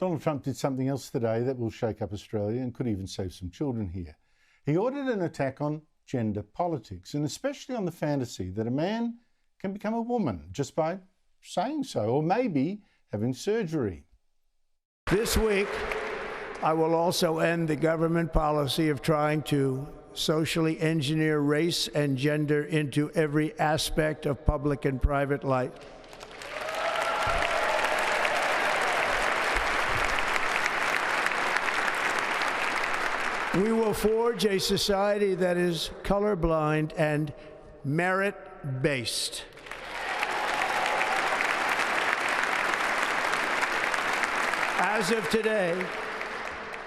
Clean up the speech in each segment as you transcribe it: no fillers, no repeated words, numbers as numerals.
Donald Trump did something else today that will shake up Australia and could even save some children here. He ordered an attack on gender politics, and especially on the fantasy that a man can become a woman just by saying so, or maybe having surgery. This week, I will also end the government policy of trying to socially engineer race and gender into every aspect of public and private life. We will forge a society that is colorblind and merit-based. As of today,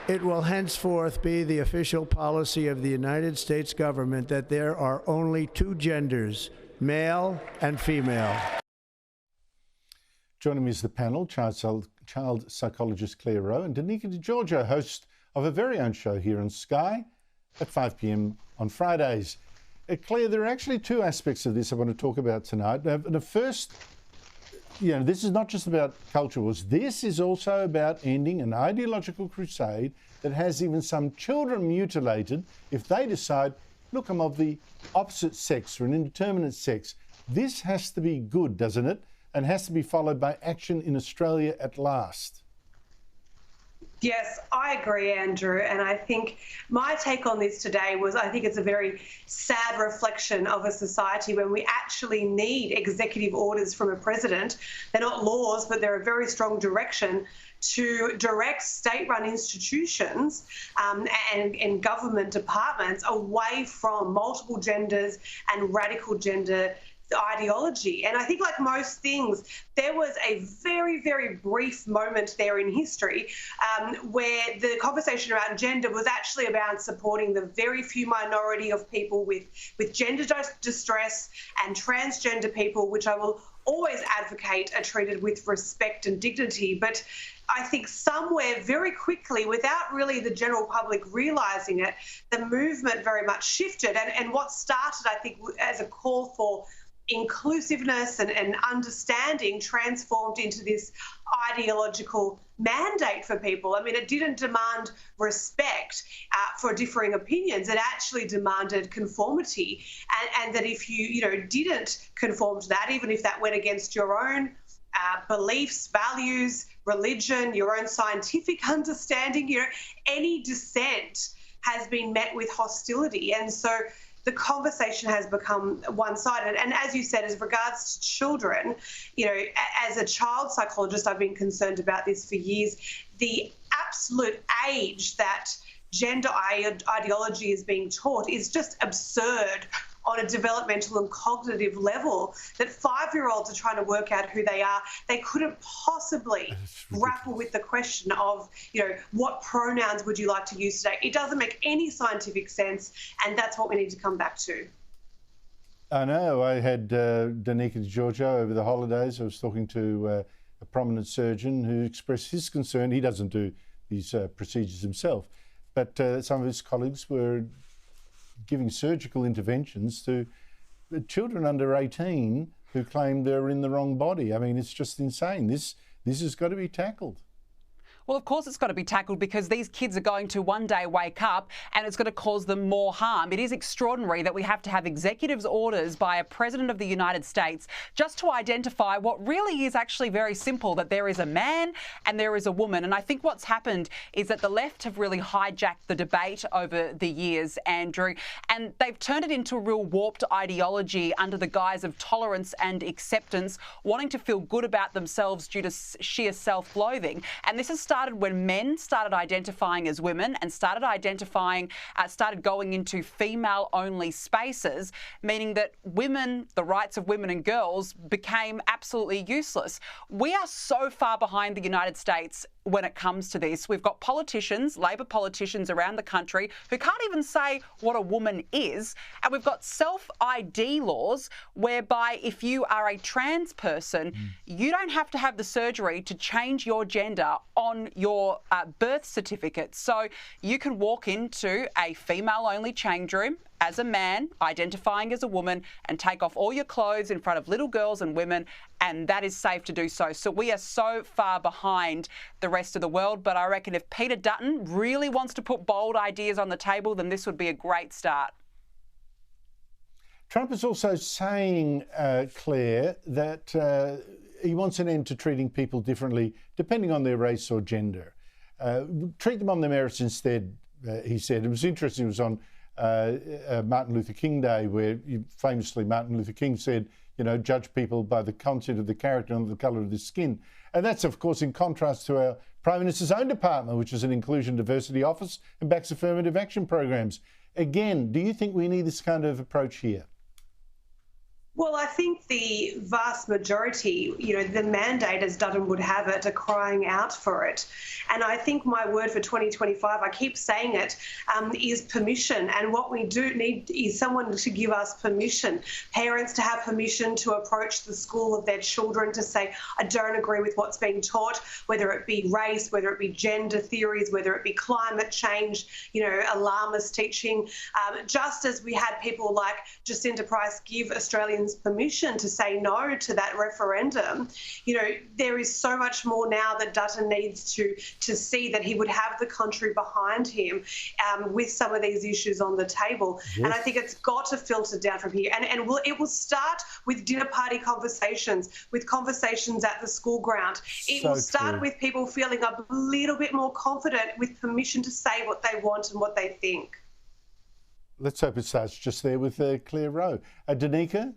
it will henceforth be the official policy of the United States government that there are only two genders, male and female. Joining me is the panel, child psychologist Claire Rowe and Danica DiGiorgio, host of a very own show here on Sky at 5 p.m. on Fridays. Claire, there are actually two aspects of this I want to talk about tonight. The first, this is not just about culture wars. This is also about ending an ideological crusade that has even some children mutilated if they decide, look, I'm of the opposite sex or an indeterminate sex. This has to be good, doesn't it? And has to be followed by action in Australia at last. Yes, I agree, Andrew. And I think my take on this today was I think it's a very sad reflection of a society when we actually need executive orders from a president. They're not laws, but they're a very strong direction to direct state-run institutions and government departments away from multiple genders and radical gender ideology. And I think, like most things, there was a very, very brief moment there in history where the conversation around gender was actually about supporting the very few minority of people with gender distress and transgender people, which I will always advocate are treated with respect and dignity. But I think somewhere very quickly, without really the general public realising it, the movement very much shifted. And what started, I think, as a call for inclusiveness and understanding transformed into this ideological mandate for people. I mean, it didn't demand respect for differing opinions. It actually demanded conformity, and that if you didn't conform to that, even if that went against your own beliefs, values, religion, your own scientific understanding, any dissent has been met with hostility. And so the conversation has become one-sided. And as you said, as regards to children, as a child psychologist, I've been concerned about this for years. The absolute age that gender ideology is being taught is just absurd on a developmental and cognitive level, that 5-year-olds are trying to work out who they are. They couldn't possibly grapple with the question of, what pronouns would you like to use today? It doesn't make any scientific sense, and that's what we need to come back to. I know. I had Danica DiGiorgio over the holidays. I was talking to a prominent surgeon who expressed his concern. He doesn't do these procedures himself, but some of his colleagues were giving surgical interventions to children under 18 who claim they're in the wrong body. I mean, it's just insane. This has got to be tackled. Well, of course it's got to be tackled, because these kids are going to one day wake up and it's going to cause them more harm. It is extraordinary that we have to have executive orders by a president of the United States just to identify what really is actually very simple, that there is a man and there is a woman. And I think what's happened is that the left have really hijacked the debate over the years, Andrew, and they've turned it into a real warped ideology under the guise of tolerance and acceptance, wanting to feel good about themselves due to sheer self-loathing. And this has started when men started identifying as women and started going into female-only spaces, meaning that women, the rights of women and girls, became absolutely useless. We are so far behind the United States when it comes to this. We've got politicians, Labor politicians around the country who can't even say what a woman is. And we've got self-ID laws whereby if you are a trans person, you don't have to have the surgery to change your gender on on your birth certificate. So you can walk into a female-only change room as a man, identifying as a woman, and take off all your clothes in front of little girls and women, and that is safe to do so. So we are so far behind the rest of the world, but I reckon if Peter Dutton really wants to put bold ideas on the table, then this would be a great start. Trump is also saying, Claire, that he wants an end to treating people differently depending on their race or gender. Treat them on their merits instead, he said. It was interesting, it was on Martin Luther King Day, where famously Martin Luther King said, you know, judge people by the content of the character and the colour of their skin. And that's, of course, in contrast to our Prime Minister's own department, which is an inclusion diversity office and backs affirmative action programs. Again, do you think we need this kind of approach here? Well, I think the vast majority, the mandate, as Dutton would have it, are crying out for it. And I think my word for 2025, I keep saying it, is permission. And what we do need is someone to give us permission, parents to have permission to approach the school of their children to say, I don't agree with what's being taught, whether it be race, whether it be gender theories, whether it be climate change, alarmist teaching. Just as we had people like Jacinta Price give Australians permission to say no to that referendum, there is so much more now that Dutton needs to see that he would have the country behind him with some of these issues on the table. Yes. And I think it's got to filter down from here. And it will start with dinner party conversations, with conversations at the school ground. It will start with people feeling a little bit more confident with permission to say what they want and what they think. Let's hope it starts just there with Claire Rowe. Danica?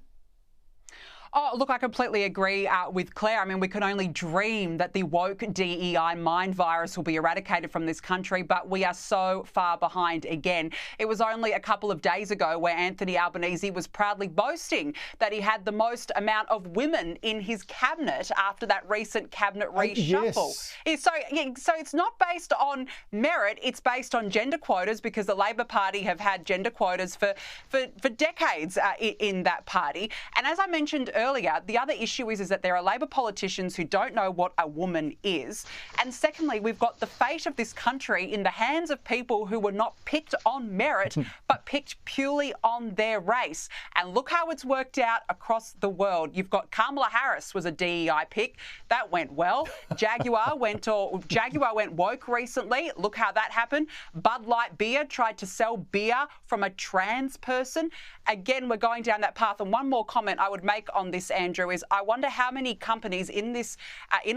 Oh, look, I completely agree with Claire. I mean, we can only dream that the woke DEI mind virus will be eradicated from this country, but we are so far behind again. It was only a couple of days ago where Anthony Albanese was proudly boasting that he had the most amount of women in his cabinet after that recent cabinet reshuffle. Yes. So it's not based on merit, it's based on gender quotas, because the Labor Party have had gender quotas for decades in that party. And as I mentioned earlier, the other issue is that there are Labor politicians who don't know what a woman is. And secondly, we've got the fate of this country in the hands of people who were not picked on merit, but picked purely on their race. And look how it's worked out across the world. You've got Kamala Harris was a DEI pick. That went well. Jaguar went woke recently. Look how that happened. Bud Light Beer tried to sell beer from a trans person. Again, we're going down that path. And one more comment I would make on this, Andrew, is I wonder how many companies in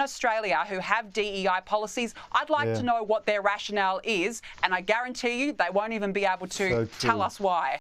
Australia who have DEI policies. I'd like to know what their rationale is, and I guarantee you they won't even be able to tell us why.